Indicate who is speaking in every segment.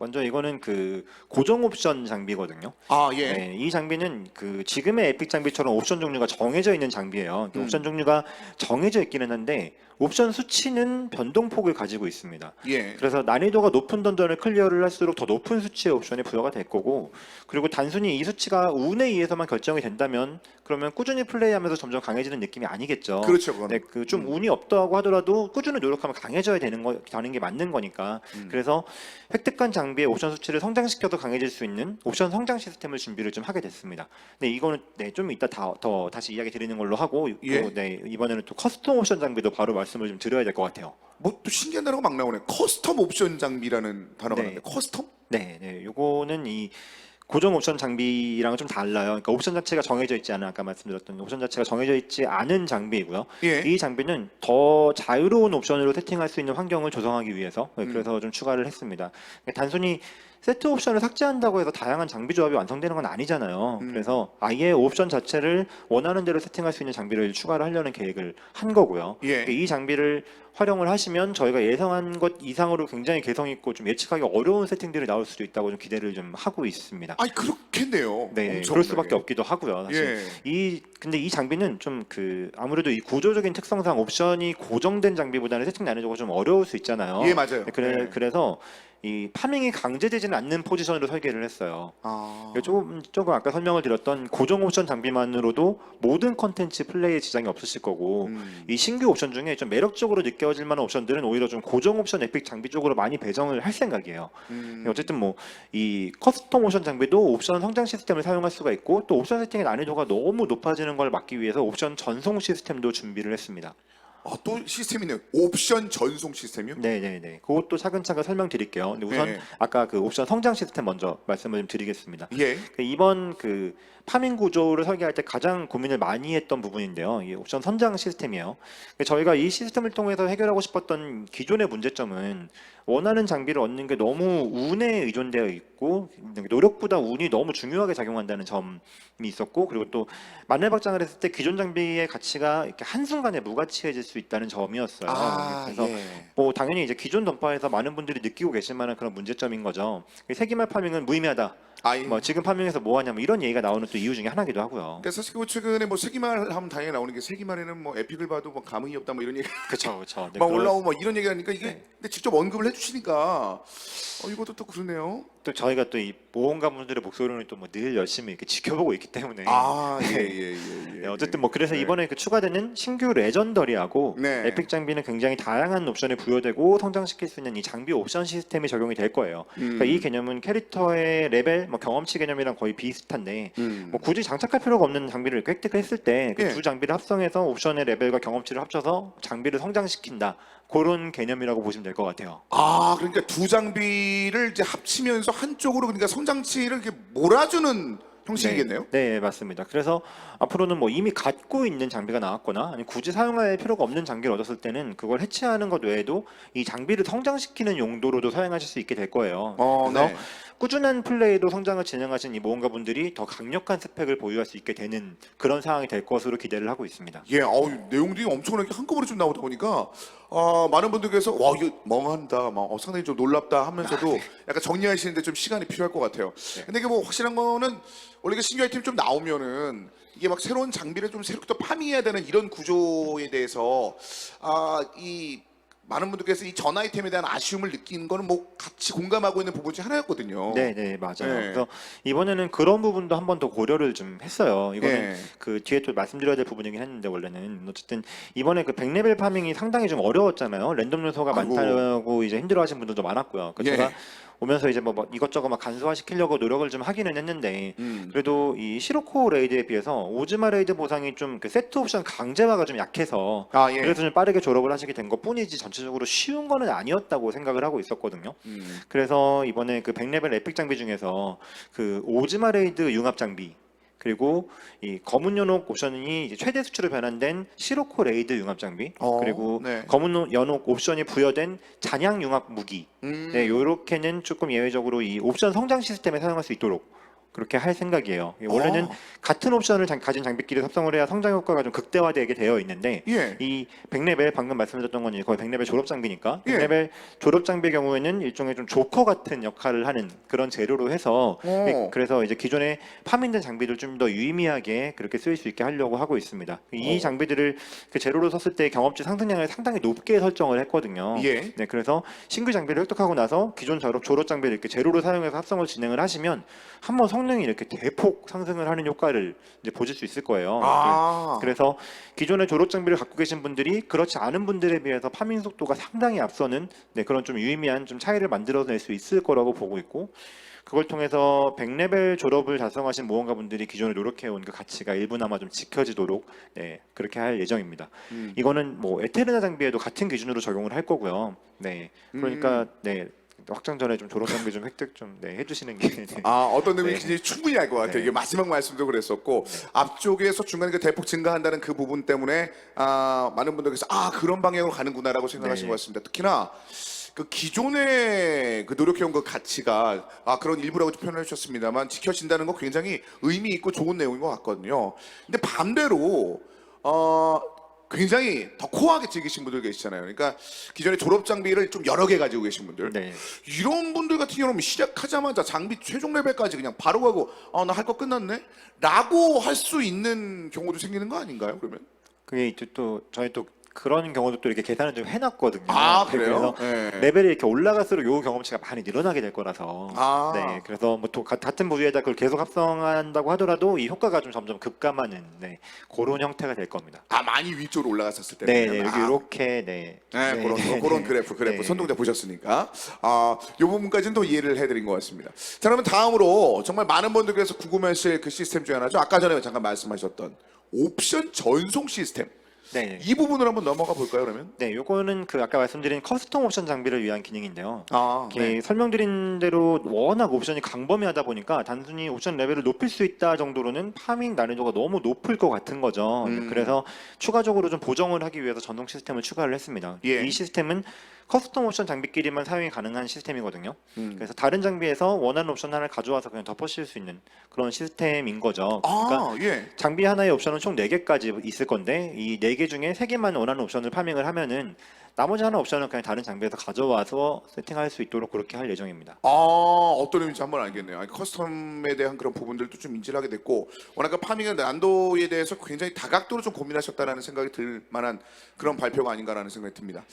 Speaker 1: 먼저 이거는 그 고정 옵션 장비거든요.
Speaker 2: 아, 예.
Speaker 1: 네, 이 장비는 그 지금의 에픽 장비처럼 옵션 종류가 정해져 있는 장비예요. 옵션 종류가 정해져 있기는 한데 옵션 수치는 변동폭을 가지고 있습니다.
Speaker 2: 예.
Speaker 1: 그래서 난이도가 높은 던전을 클리어를 할수록 더 높은 수치의 옵션이 부여가 될 거고, 그리고 단순히 이 수치가 운에 의해서만 결정이 된다면 그러면 꾸준히 플레이하면서 점점 강해지는 느낌이 아니겠죠.
Speaker 2: 그렇죠, 그거는.
Speaker 1: 네, 그 좀 운이 없다고 하더라도 꾸준히 노력하면 강해져야 되는 게 맞는 거니까. 그래서 획득한 장비의 옵션 수치를 성장시켜서 강해질 수 있는 옵션 성장 시스템을 준비를 좀 하게 됐습니다. 네, 이거는 좀 이따 더 다시 이야기 드리는 걸로 하고,
Speaker 2: 예.
Speaker 1: 또, 이번에는 또 커스텀 옵션 장비도 바로 말씀을 좀 드려야 될 것 같아요.
Speaker 2: 뭐 또 신기한 단어가 막 나오네. 커스텀 옵션 장비라는 단어가
Speaker 1: 네.
Speaker 2: 나오는데 커스텀?
Speaker 1: 네, 요거는 이 고정 옵션 장비랑은 좀 달라요. 그러니까 옵션 자체가 정해져 있지 않은, 아까 말씀드렸던 옵션 자체가 정해져 있지 않은 장비이고요.
Speaker 2: 예.
Speaker 1: 이 장비는 더 자유로운 옵션으로 세팅할 수 있는 환경을 조성하기 위해서, 그래서 좀 추가를 했습니다. 단순히 세트 옵션을 삭제한다고 해서 다양한 장비 조합이 완성되는 건 아니잖아요. 그래서 아예 옵션 자체를 원하는 대로 세팅할 수 있는 장비를 추가를 하려는 계획을 한 거고요.
Speaker 2: 예.
Speaker 1: 이 장비를 활용을 하시면 저희가 예상한 것 이상으로 굉장히 개성 있고 좀 예측하기 어려운 세팅들이 나올 수도 있다고 좀 기대를 좀 하고 있습니다.
Speaker 2: 아니 그렇겠네요.
Speaker 1: 네,
Speaker 2: 엄청나게.
Speaker 1: 그럴 수밖에 없기도 하고요. 사실 근데 이 장비는 좀 아무래도 이 구조적인 특성상 옵션이 고정된 장비보다는 세팅 난이도가 좀 어려울 수 있잖아요.
Speaker 2: 예, 맞아요. 네.
Speaker 1: 그래서 이 파밍이 강제되지는 않는 포지션으로 설계를 했어요.
Speaker 2: 아.
Speaker 1: 조금 아까 설명을 드렸던 고정 옵션 장비만으로도 모든 컨텐츠 플레이에 지장이 없으실 거고, 이 신규 옵션 중에 좀 매력적으로 느껴질 만한 옵션들은 오히려 좀 고정 옵션 에픽 장비 쪽으로 많이 배정을 할 생각이에요. 어쨌든 뭐 이 커스텀 옵션 장비도 옵션 성장 시스템을 사용할 수가 있고, 또 옵션 세팅의 난이도가 너무 높아지는 걸 막기 위해서 옵션 전송 시스템도 준비를 했습니다.
Speaker 2: 아, 또 시스템이네요. 옵션 전송 시스템이요?
Speaker 1: 네네네. 그것도 차근차근 설명드릴게요. 근데 우선
Speaker 2: 네.
Speaker 1: 아까 그 옵션 성장 시스템 먼저 말씀을 좀 드리겠습니다.
Speaker 2: 예.
Speaker 1: 이번 파밍 구조를 설계할 때 가장 고민을 많이 했던 부분인데요. 이 옵션 선장 시스템이에요. 저희가 이 시스템을 통해서 해결하고 싶었던 기존의 문제점은 원하는 장비를 얻는 게 너무 운에 의존되어 있고 노력보다 운이 너무 중요하게 작용한다는 점이 있었고, 그리고 또 만렙 확장을 했을 때 기존 장비의 가치가 이렇게 한순간에 무가치해질 수 있다는 점이었어요.
Speaker 2: 아,
Speaker 1: 그래서
Speaker 2: 예.
Speaker 1: 뭐 당연히 이제 기존 던파에서 많은 분들이 느끼고 계실 만한 그런 문제점인 거죠. 세기말 파밍은 무의미하다.
Speaker 2: 아, 예.
Speaker 1: 뭐 지금 파밍에서 뭐 하냐, 뭐 이런 얘기가 나오는 또 이유 중에 하나기도 하고요.
Speaker 2: 근데 사실 그 최근에 뭐 세기말 하면 당연히 나오는 게 세기말에는 뭐 에픽을 봐도 뭐 감흥이 없다 뭐 이런 얘기
Speaker 1: 그렇죠. 네,
Speaker 2: 막 올라오고 뭐 이런 얘기 하니까 이게
Speaker 1: 네.
Speaker 2: 근데 직접 언급을 해주시니까 이것도 또 그러네요.
Speaker 1: 또 저희가 또 이 모험가분들의 목소리는 또 뭐 늘 열심히 이렇게 지켜보고 있기 때문에.
Speaker 2: 아, 예,
Speaker 1: 네.
Speaker 2: 예, 예, 예.
Speaker 1: 어쨌든 뭐 그래서
Speaker 2: 네.
Speaker 1: 이번에 추가되는 신규 레전더리하고
Speaker 2: 네.
Speaker 1: 에픽 장비는 굉장히 다양한 옵션이 부여되고 성장시킬 수 있는 이 장비 옵션 시스템이 적용이 될 거예요. 그러니까 이 개념은 캐릭터의 레벨, 뭐 경험치 개념이랑 거의 비슷한데 뭐 굳이 장착할 필요가 없는 장비를 이렇게 획득했을 때 그
Speaker 2: 예.
Speaker 1: 두 장비를 합성해서 옵션의 레벨과 경험치를 합쳐서 장비를 성장시킨다. 그런 개념이라고 보시면 될 것 같아요.
Speaker 2: 아, 그러니까 두 장비를 이제 합치면서 한쪽으로 그러니까 성장치를 이렇게 몰아주는 형식이겠네요.
Speaker 1: 네, 맞습니다. 그래서 앞으로는 뭐 이미 갖고 있는 장비가 나왔거나 아니 굳이 사용할 필요가 없는 장비를 얻었을 때는 그걸 해체하는 것 외에도 이 장비를 성장시키는 용도로도 사용하실 수 있게 될 거예요. 그래서
Speaker 2: 네.
Speaker 1: 꾸준한 플레이로 성장을 진행하신 이 모험가분들이 더 강력한 스펙을 보유할 수 있게 되는 그런 상황이 될 것으로 기대를 하고 있습니다.
Speaker 2: 예, 내용들이 엄청나게 한꺼번에 좀 나오다 보니까 많은 분들께서 와 이거 멍한다, 막 상당히 좀 놀랍다 하면서도 약간 정리하시는데 좀 시간이 필요할 것 같아요. 근데 이게 뭐 확실한 거는 원래 이게 신규 아이템 좀 나오면은 이게 막 새로운 장비를 좀 새롭게 또 파밍해야 되는 이런 구조에 대해서 이 많은 분들께서 이 전 아이템에 대한 아쉬움을 느끼는 거는 뭐 같이 공감하고 있는 부분 중 하나였거든요.
Speaker 1: 네, 맞아요.
Speaker 2: 네.
Speaker 1: 그래서 이번에는 그런 부분도 한 번 더 고려를 좀 했어요. 이거는
Speaker 2: 네.
Speaker 1: 그 뒤에 또 말씀드려야 될 부분이긴 했는데, 원래는 어쨌든 이번에 그 100레벨 파밍이 상당히 좀 어려웠잖아요. 랜덤 요소가
Speaker 2: 아이고.
Speaker 1: 많다고 이제 힘들어하신 분들도 많았고요. 그래서
Speaker 2: 예.
Speaker 1: 제가 오면서 이제 뭐 이것저것 막 간소화시키려고 노력을 좀 하기는 했는데, 그래도 이 시로코 레이드에 비해서 오즈마 레이드 보상이 좀 그 세트 옵션 강제화가 좀 약해서
Speaker 2: 예.
Speaker 1: 그래서 좀 빠르게 졸업을 하시게 된 것뿐이지 전체적으로 쉬운 거는 아니었다고 생각을 하고 있었거든요. 그래서 이번에 그 100레벨 에픽 장비 중에서 그 오즈마 레이드 융합 장비, 그리고 이 검은 연옥 옵션이 이제 최대 수치로 변환된 시로코 레이드 융합 장비, 그리고
Speaker 2: 네.
Speaker 1: 검은 연옥 옵션이 부여된 잔향 융합 무기, 네, 요렇게는 조금 예외적으로 이 옵션 성장 시스템에 사용할 수 있도록 그렇게 할 생각이에요. 원래는 같은 옵션을 가진 장비끼리 합성을 해야 성장 효과가 좀 극대화되게 되어 있는데
Speaker 2: 예.
Speaker 1: 이 100레벨 방금 말씀드렸던 건 거의 100레벨 졸업 장비니까
Speaker 2: 예.
Speaker 1: 100레벨 졸업 장비의 경우에는 일종의 좀 조커 같은 역할을 하는 그런 재료로 해서 그래서 이제 기존에 파밍된 장비들 좀 더 유의미하게 그렇게 쓰일 수 있게 하려고 하고 있습니다. 이 장비들을 그 재료로 썼을 때 경험치 상승량을 상당히 높게 설정을 했거든요.
Speaker 2: 예.
Speaker 1: 네, 그래서 신규 장비를 획득하고 나서 기존 졸업 장비를 이렇게 재료로 사용해서 합성을 진행을 하시면 한번 성능이 이렇게 대폭 상승을 하는 효과를 이제 보실 수 있을 거예요. 그래서 기존의 졸업 장비를 갖고 계신 분들이 그렇지 않은 분들에 비해서 파밍 속도가 상당히 앞서는 네, 그런 좀 유의미한 좀 차이를 만들어낼 수 있을 거라고 보고 있고 그걸 통해서 100레벨 졸업을 달성하신 모험가분들이 기존에 노력해온 그 가치가 일부나마 좀 지켜지도록 네, 그렇게 할 예정입니다. 이거는 뭐 에테르나 장비에도 같은 기준으로 적용을 할 거고요. 네, 그러니까 네. 확정 전에 좀 졸업 장비 좀 획득 좀 네, 해주시는 게 네.
Speaker 2: 어떤
Speaker 1: 네.
Speaker 2: 의미인지 충분히 알 것 같아요.
Speaker 1: 네.
Speaker 2: 이게 마지막 말씀도 그랬었고 앞쪽에서 중간에 그 대폭 증가한다는 그 부분 때문에 많은 분들께서 그런 방향으로 가는구나라고 생각하신
Speaker 1: 네.
Speaker 2: 것 같습니다. 특히나 그 기존의 그 노력해온 그 가치가 그런 일부라고 표현해 주셨습니다만 지켜진다는 거 굉장히 의미 있고 좋은 내용인 것 같거든요. 근데 반대로 굉장히 더 코어하게 즐기신 분들 계시잖아요. 그러니까 기존에 졸업 장비를 좀 여러 개 가지고 계신 분들.
Speaker 1: 네.
Speaker 2: 이런 분들 같은 경우는 시작하자마자 장비 최종 레벨까지 그냥 바로 가고 나 할 거 끝났네? 라고 할 수 있는 경우도 생기는 거 아닌가요? 그러면?
Speaker 1: 그게 이제 또 저희 또 그런 경우도 또 이렇게 계산을 좀 해놨거든요.
Speaker 2: 그래요?
Speaker 1: 그래서
Speaker 2: 네.
Speaker 1: 레벨이 이렇게 올라갈수록 요 경험치가 많이 늘어나게 될 거라서. 네, 그래서 뭐 또 같은 부위에다 그걸 계속 합성한다고 하더라도 이 효과가 좀 점점 급감하는 네, 그런 형태가 될 겁니다.
Speaker 2: 많이 위쪽으로 올라갔었을 때.
Speaker 1: 네, 네, 여기 이렇게 네.
Speaker 2: 그런 그래프
Speaker 1: 네.
Speaker 2: 선동작 보셨으니까 이 부분까지는 또 이해를 해드린 것 같습니다. 자, 그러면 다음으로 정말 많은 분들께서 궁금해하실 그 시스템 중에 하나죠. 아까 전에 잠깐 말씀하셨던 옵션 전송 시스템.
Speaker 1: 네.
Speaker 2: 이 부분으로 한번 넘어가 볼까요, 그러면?
Speaker 1: 네, 요거는 그 아까 말씀드린 커스텀 옵션 장비를 위한 기능인데요. 이렇게
Speaker 2: 네.
Speaker 1: 설명드린 대로 워낙 옵션이 광범위하다 보니까 단순히 옵션 레벨을 높일 수 있다 정도로는 파밍 난이도가 너무 높을 것 같은 거죠. 그래서 추가적으로 좀 보정을 하기 위해서 전동 시스템을 추가를 했습니다.
Speaker 2: 예.
Speaker 1: 이 시스템은 커스텀 옵션 장비끼리만 사용이 가능한 시스템이거든요. 그래서 다른 장비에서 원하는 옵션 하나를 가져와서 그냥 덮어씌울 수 있는 그런 시스템인 거죠. 그러니까
Speaker 2: 예.
Speaker 1: 장비 하나의 옵션은 총 4개까지 있을 건데 이 4개 중에 3개만 원하는 옵션을 파밍을 하면은 나머지 하나 옵션은 그냥 다른 장비에서 가져와서 세팅할 수 있도록 그렇게 할 예정입니다.
Speaker 2: 어떤 의미인지 한번 알겠네요. 커스텀에 대한 그런 부분들도 좀 인지를 하게 됐고 워낙 그 파밍의 난도에 대해서 굉장히 다각도로 좀 고민하셨다라는 생각이 들 만한 그런 발표가 아닌가라는 생각이 듭니다.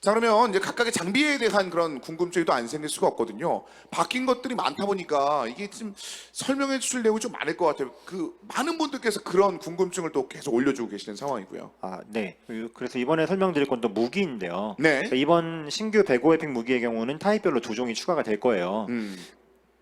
Speaker 2: 자, 그러면 이제 각각의 장비에 대한 그런 궁금증이 또 안 생길 수가 없거든요. 바뀐 것들이 많다 보니까 이게 좀 설명해 주실 내용이 좀 많을 것 같아요. 그 많은 분들께서 그런 궁금증을 또 계속 올려주고 계시는 상황이고요.
Speaker 1: 네. 그래서 이번에 설명드릴 건 또 무기인데요.
Speaker 2: 네.
Speaker 1: 그러니까 이번 신규 105 에픽 무기의 경우는 타입별로 2종이 추가가 될 거예요.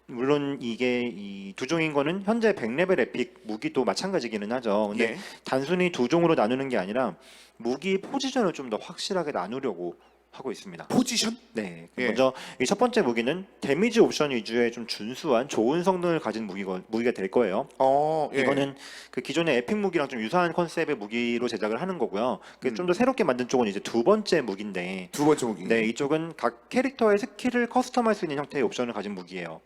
Speaker 1: 물론 이게 이 2종인 거는 현재 100레벨 에픽 무기도 마찬가지기는 하죠. 근데
Speaker 2: 예.
Speaker 1: 단순히 2종으로 나누는 게 아니라 무기 포지션을 좀 더 확실하게 나누려고 하고 있습니다.
Speaker 2: 포지션?
Speaker 1: 네.
Speaker 2: 예.
Speaker 1: 먼저 이 첫 번째 무기는 데미지 옵션 위주의 좀 준수한 좋은 성능을 가진 무기가 될 거예요.
Speaker 2: 예.
Speaker 1: 이거는 그 기존의 에픽 무기랑 좀 유사한 컨셉의 무기로 제작을 하는 거고요. 좀 더 새롭게 만든 쪽은 이제 두 번째 무기인데,
Speaker 2: 두 번째 무기.
Speaker 1: 네, 이쪽은 각 캐릭터의 스킬을 커스텀할 수 있는 형태의 옵션을 가진 무기예요.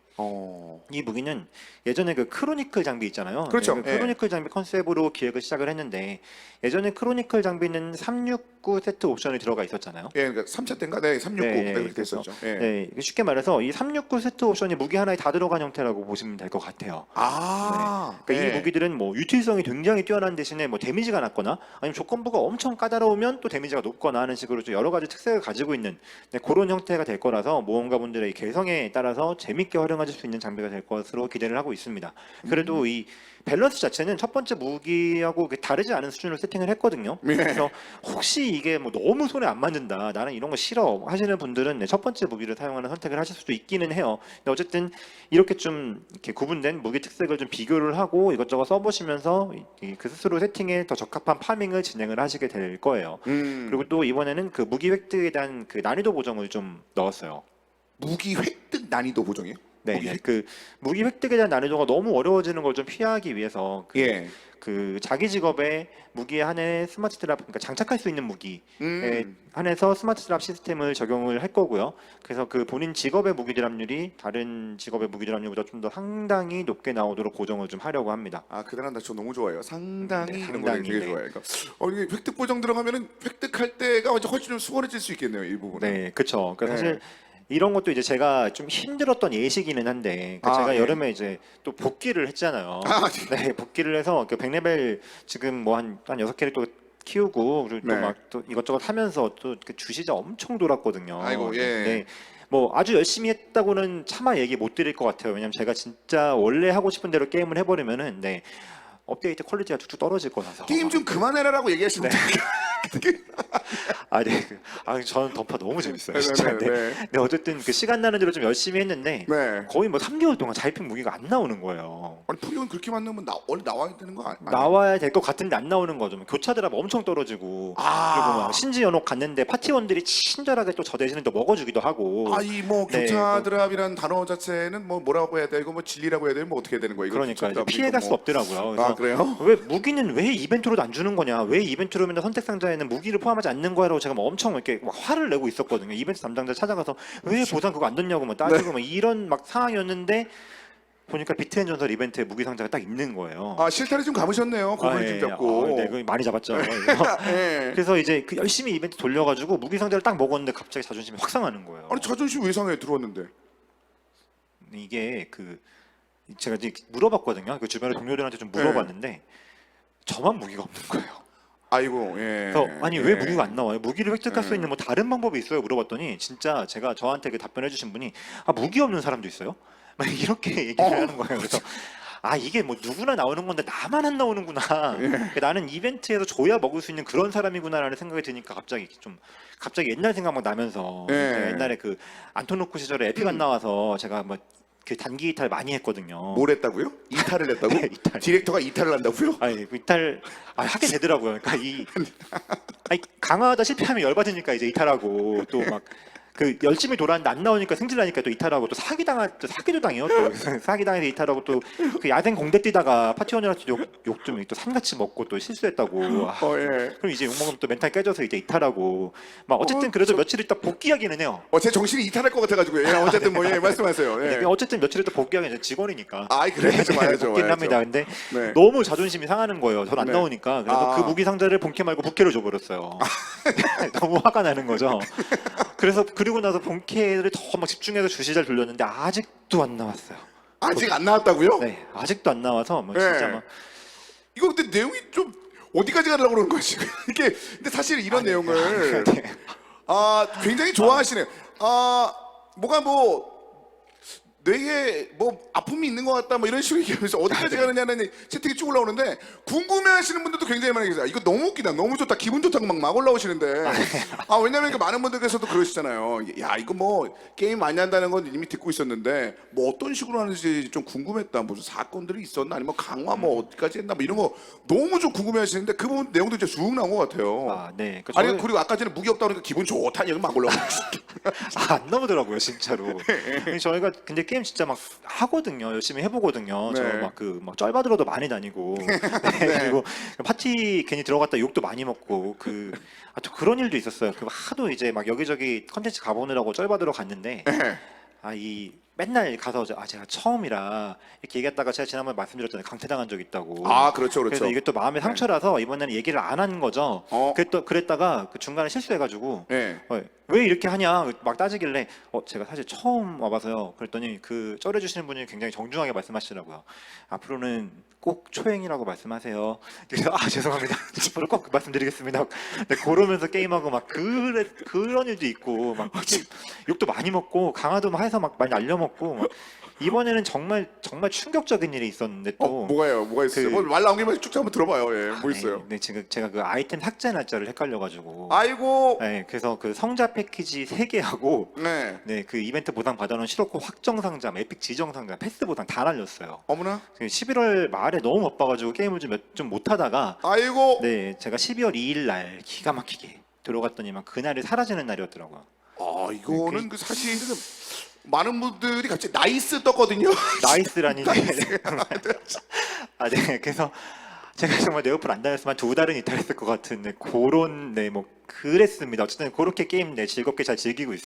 Speaker 1: 이 무기는 예전에 그 크로니클 장비 있잖아요.
Speaker 2: 그렇죠.
Speaker 1: 네, 그 크로니클 장비 컨셉으로 기획을 시작을 했는데 예전에 크로니클 장비는 369 세트 옵션이 들어가 있었잖아요.
Speaker 2: 예, 그러니까 3차 때인가? 네, 369.
Speaker 1: 네,
Speaker 2: 네, 그렇게
Speaker 1: 그래서,
Speaker 2: 했었죠. 예.
Speaker 1: 네, 이게 쉽게 말해서 이 369 세트 옵션이 무기 하나에 다 들어간 형태라고 보시면 될 것 같아요.
Speaker 2: 아,
Speaker 1: 그러니까
Speaker 2: 네.
Speaker 1: 이 무기들은 뭐 유틸성이 굉장히 뛰어난 대신에 뭐 데미지가 낮거나 아니면 조건부가 엄청 까다로우면 또 데미지가 높거나 하는 식으로 좀 여러 가지 특색을 가지고 있는 그런 형태가 될 거라서 모험가분들의 개성에 따라서 재밌게 활용하실 수 있는 장비가 될 것으로 기대를 하고 있습니다. 그래도 이 밸런스 자체는 첫 번째 무기하고 다르지 않은 수준으로 세팅을 했거든요. 그래서 혹시 이게 뭐 너무 손에 안 맞는다, 나는 이런 거 싫어 하시는 분들은 첫 번째 무기를 사용하는 선택을 하실 수도 있기는 해요. 근데 어쨌든 이렇게 좀 이렇게 구분된 무기 특색을 좀 비교를 하고 이것저것 써보시면서 그 스스로 세팅에 더 적합한 파밍을 진행을 하시게 될 거예요. 그리고 또 이번에는 그 무기 획득에 대한 그 난이도 보정을 좀 넣었어요.
Speaker 2: 무기 획득 난이도 보정이요?
Speaker 1: 네,
Speaker 2: 무기
Speaker 1: 네.
Speaker 2: 획-
Speaker 1: 그 무기 획득에 대한 난이도가 너무 어려워지는 걸 좀 피하기 위해서
Speaker 2: 예.
Speaker 1: 그 자기 직업에 무기에 한해 스마트 드랍, 그러니까 장착할 수 있는 무기에
Speaker 2: 음.
Speaker 1: 한해서 스마트 드랍 시스템을 적용을 할 거고요. 그래서 그 본인 직업의 무기 드랍률이 다른 직업의 무기 드랍률보다 좀 더 상당히 높게 나오도록 고정을 좀 하려고 합니다.
Speaker 2: 아, 그 단어 저 너무 좋아해요. 상당히
Speaker 1: 네,
Speaker 2: 이런 거
Speaker 1: 상당히,
Speaker 2: 되게
Speaker 1: 네.
Speaker 2: 좋아해요. 그러니까 이게 획득 보정 들어가면은 획득할 때가 이제 훨씬 좀 수월해질 수 있겠네요. 이 부분은.
Speaker 1: 네, 그렇죠. 그러니까
Speaker 2: 네.
Speaker 1: 사실 이런 것도 이제 제가 좀 힘들었던 예시기는 한데, 그러니까
Speaker 2: 아,
Speaker 1: 제가
Speaker 2: 예.
Speaker 1: 여름에 이제 또 복귀를 했잖아요.
Speaker 2: 아,
Speaker 1: 네, 복귀를 해서 그 100레벨 지금 뭐 한 6개를 또 키우고 그리고 또
Speaker 2: 네.
Speaker 1: 막 또 이것저것 하면서 또 그 주시자 엄청 돌았거든요.
Speaker 2: 아이고, 예.
Speaker 1: 네. 뭐 아주 열심히 했다고는 차마 얘기 못 드릴 것 같아요. 왜냐면 제가 진짜 원래 하고 싶은 대로 게임을 해버리면은 네, 업데이트 퀄리티가 툭툭 떨어질 거라서.
Speaker 2: 게임 좀 그만해라라고 얘기하시는
Speaker 1: 네.
Speaker 2: 분들.
Speaker 1: 아, 네. 저는 던파 너무 재밌어요.
Speaker 2: 네,
Speaker 1: 진짜.
Speaker 2: 네,
Speaker 1: 네.
Speaker 2: 네.
Speaker 1: 네, 어쨌든 그 시간 나는 대로 좀 열심히 했는데
Speaker 2: 네.
Speaker 1: 거의 뭐 3개월 동안 자이핑 무기가 안 나오는 거예요.
Speaker 2: 아니 포리온 그렇게 만나면 원래 나와야 되는 거 아니에요?
Speaker 1: 나와야 될 것 같은데 안 나오는 거죠. 뭐 교차 드랍 엄청 떨어지고
Speaker 2: 아.
Speaker 1: 그리고 막 신지 연옥 갔는데 파티원들이 친절하게 또 저 대신에 또 먹어주기도 하고.
Speaker 2: 이 뭐
Speaker 1: 네,
Speaker 2: 교차 드랍이란 단어 자체는 뭐 뭐라고 해야 돼? 이거 뭐 진리라고 해야 돼? 뭐 어떻게 해야 되는 거예요? 이거
Speaker 1: 그러니까
Speaker 2: 교차
Speaker 1: 이제
Speaker 2: 드랍
Speaker 1: 피해갈
Speaker 2: 이거
Speaker 1: 수
Speaker 2: 뭐.
Speaker 1: 없더라고요.
Speaker 2: 아,
Speaker 1: 그래서
Speaker 2: 그래요?
Speaker 1: 왜 무기는 왜 이벤트로도 안 주는 거냐? 왜 이벤트로 맨날 선택 상자에는 무기를 포함하지 않는 거야라고 제가 막 엄청 이렇게 막 화를 내고 있었거든요. 이벤트 담당자 찾아가서 왜 보상 그거 안 줬냐고 막 따지고 막 이런 막 상황이었는데 보니까 비트앤 전설 이벤트에 무기 상자가 딱 있는 거예요.
Speaker 2: 아, 실타리 좀 감으셨네요. 고글이 좀 잡고.
Speaker 1: 네, 그 많이 잡았죠.
Speaker 2: 예.
Speaker 1: 그래서 이제 그 열심히 이벤트 돌려가지고 무기 상자를 딱 먹었는데 갑자기 자존심이 확 상하는 거예요.
Speaker 2: 아니 자존심 왜 상해 들어왔는데.
Speaker 1: 이게 그 제가 이제 물어봤거든요. 그 주변의 동료들한테 좀 물어봤는데 저만 무기가 없는 거예요.
Speaker 2: 아이고, 예.
Speaker 1: 그래서 아니 왜
Speaker 2: 예.
Speaker 1: 무기가 안 나와요? 무기를 획득할 수
Speaker 2: 예.
Speaker 1: 있는 뭐 다른 방법이 있어요? 물어봤더니 진짜 제가 저한테 그 답변해 주신 분이 무기 없는 사람도 있어요? 막 이렇게 얘기를 하는 거예요. 그래서 이게 뭐 누구나 나오는 건데 나만 안 나오는구나. 그러니까 나는 이벤트에서 줘야 먹을 수 있는 그런 사람이구나라는 생각이 드니까 갑자기 옛날 생각 막 나면서
Speaker 2: 예.
Speaker 1: 제가 옛날에 그 안토노코 시절에 에픽 안 나와서 제가 뭐 그 단기 이탈 많이 했거든요.
Speaker 2: 뭘 했다고요? 이탈을 했다고?
Speaker 1: 네, 이탈.
Speaker 2: 디렉터가 이탈을 한다고요?
Speaker 1: 그 이탈 하게 되더라고요. 그러니까 강화하다 실패하면 열받으니까 이제 이탈하고 또 막 그 열심히 돌았는데 안 나오니까 승질나니까 또 이탈하고 또 사기도 당해요. 또 사기당해서 이탈하고 또 그 야생 공대 뛰다가 파티원들한테 욕 좀 또 산같이 먹고 또 실수했다고.
Speaker 2: 예.
Speaker 1: 그럼 이제 욕 먹으면 또 멘탈 깨져서 이제 이탈하고 막 어쨌든 그래도 며칠 있다 복귀하기는 해요.
Speaker 2: 제 정신이 이탈할 것 같아가지고. 예, 어쨌든 뭐 말씀하세요. 예.
Speaker 1: 어쨌든 며칠 있다 복귀하기는 이제 직원이니까.
Speaker 2: 그래 좀 와야죠.
Speaker 1: 복귀는
Speaker 2: 와야죠.
Speaker 1: 합니다. 근데
Speaker 2: 네.
Speaker 1: 너무 자존심이 상하는 거예요. 전 안
Speaker 2: 네.
Speaker 1: 나오니까. 그래서 그 무기 상자를 본캐 말고 부캐로 줘버렸어요. 너무 화가 나는 거죠. 그래서 그리고 나서 본캐를 더 막 집중해서 주시자를 돌렸는데 아직도 안 나왔어요.
Speaker 2: 아직 안 나왔다고요?
Speaker 1: 네, 아직도 안 나와서 뭐
Speaker 2: 네.
Speaker 1: 진짜 막
Speaker 2: 이거 근데 내용이 좀 어디까지 가려고 그러는 거야 지금? 이게 근데 사실 이런 내용을
Speaker 1: 네.
Speaker 2: 굉장히 좋아하시네요. 뭐가 뭐 뇌에 뭐 아픔이 있는 것 같다 뭐 이런 식으로 얘기하면서 어디까지 가느냐는 채팅이 쭉 올라오는데 궁금해하시는 분들도 굉장히 많이 계세요. 이거 너무 웃기다, 너무 좋다, 기분 좋다고 막 올라오시는데 왜냐면 많은 분들께서도 그러시잖아요. 야 이거 뭐 게임 많이 한다는 건 이미 듣고 있었는데 뭐 어떤 식으로 하는지 좀 궁금했다. 무슨 사건들이 있었나 아니면 강화 뭐 어디까지 했나 뭐 이런 거 너무 좀 궁금해하시는데 그 부분 내용도 이제 쑥 나온 것 같아요.
Speaker 1: 네.
Speaker 2: 그리고 아까 전에 무기 없다 그러니까 기분 좋다는 얘기 막 올라오고
Speaker 1: 안 나오더라고요, 진짜로. 저희가 근데 게임 진짜 막 하거든요. 열심히 해보거든요.
Speaker 2: 네.
Speaker 1: 저 막 쩔받으러도 많이 다니고 그리고 파티 괜히 들어갔다 욕도 많이 먹고 또 그런 일도 있었어요. 하도 이제 막 여기저기 컨텐츠 가보느라고 쩔받으러 갔는데 이 맨날 가서 제가 처음이라 이렇게 얘기했다가 제가 지난번에 말씀드렸잖아요. 강퇴당한 적 있다고.
Speaker 2: 그렇죠.
Speaker 1: 그래서 이게 또 마음의 상처라서 이번에는 얘기를 안 한 거죠. 그랬다가 그 중간에 실수해가지고
Speaker 2: 네.
Speaker 1: 왜 이렇게 하냐 막 따지길래 제가 사실 처음 와봐서요. 그랬더니 그 쩔어주시는 분이 굉장히 정중하게 말씀하시더라고요. 앞으로는 꼭 초행이라고 말씀하세요. 그래서 죄송합니다. 앞으로 꼭 말씀드리겠습니다. 네, 그러면서 게임하고 막 그런 일도 있고 막 욕도 많이 먹고 강화도 막 해서 막 많이 날려먹고 막 이번에는 정말 충격적인 일이 있었는데 또
Speaker 2: 뭐가 있어요? 말 나온 김에 쭉 한번 들어봐요. 예, 뭐 있어요?
Speaker 1: 네, 지금 제가 그 아이템 삭제 날짜를 헷갈려가지고
Speaker 2: 아이고.
Speaker 1: 네, 그래서 그 성자 패키지 3개하고
Speaker 2: 네.
Speaker 1: 그 이벤트 보상 받아놓은 시로코 확정 상자, 에픽 지정 상자, 패스 보상 다 날렸어요.
Speaker 2: 어머나.
Speaker 1: 11월 말에 너무 바빠가지고 게임을 좀 못하다가
Speaker 2: 아이고.
Speaker 1: 네, 제가 12월 2일 날 기가 막히게 들어갔더니만 그날이 사라지는 날이었더라고요.
Speaker 2: 이거는 그 사실은 많은 분들이 갑자기 나이스 떴거든요.
Speaker 1: 나이스라니. 아, 네. 그래서 제가 정말 네오플 안 다녔으면 2달은 이탈했을 것 같은 그런 뭐 그랬습니다. 어쨌든 그렇게 게임 즐겁게 잘 즐기고 있습니다.